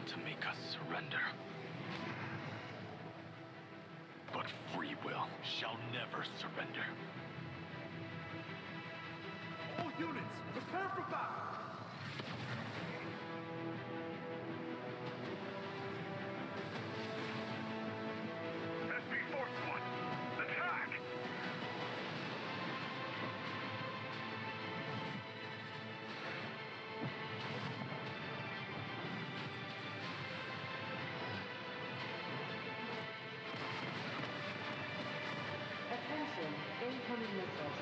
to make us surrender. But free will shall never surrender. All units, prepare for battle! SB Force 1, attack! Attention, incoming missiles.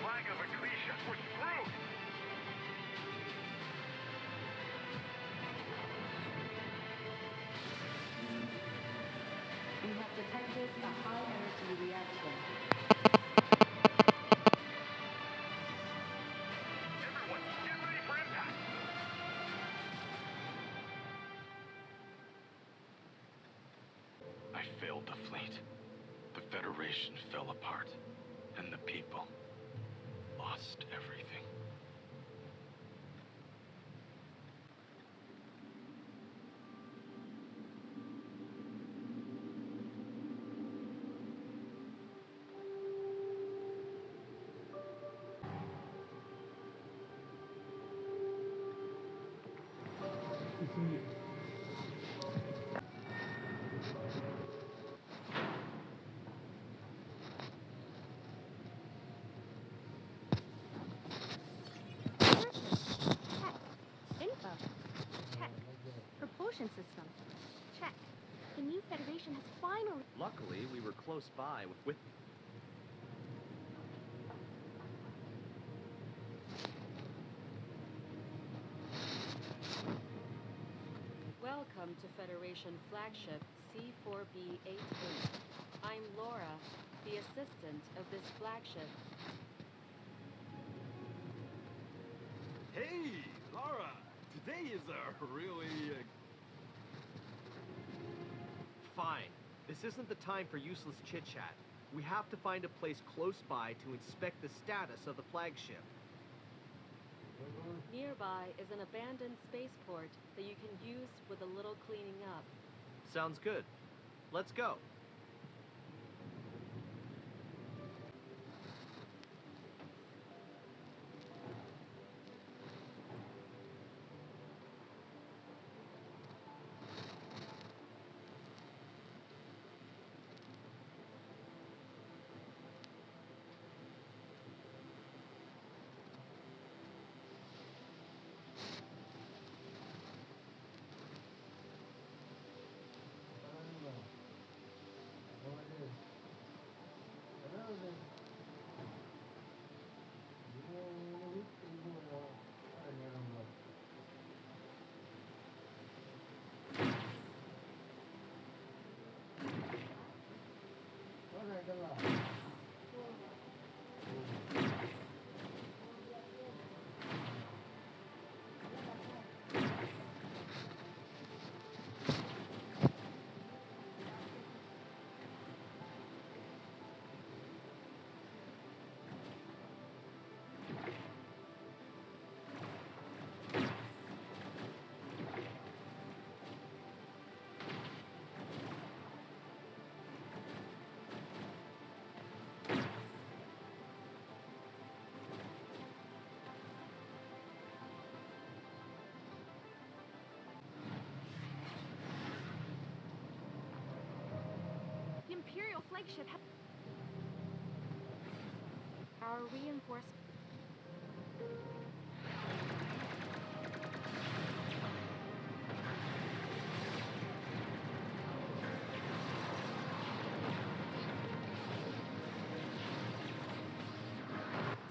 Flag of Ecclesia, we're screwed! We have detected a high-energy reaction. Everyone, get ready for impact! I failed the fleet. The Federation fell apart. And the people lost everything. Info. Check. Propulsion system. Check. The new Federation has finally... Luckily, we were close by with... Welcome to Federation flagship C4B88. I'm Laura, the assistant of this flagship. Hey, Laura! Today is a really... Fine. This isn't the time for useless chit-chat. We have to find a place close by to inspect the status of the flagship. Nearby is an abandoned spaceport that you can use with a little cleaning up. Sounds good. Let's go. The Imperial flagship has... Our reinforcements...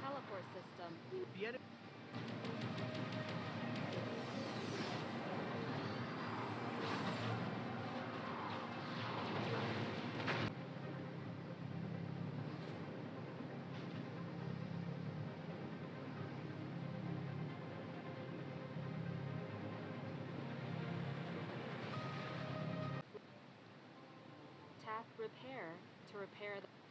Teleport system. The enemy... Tap repair to repair the...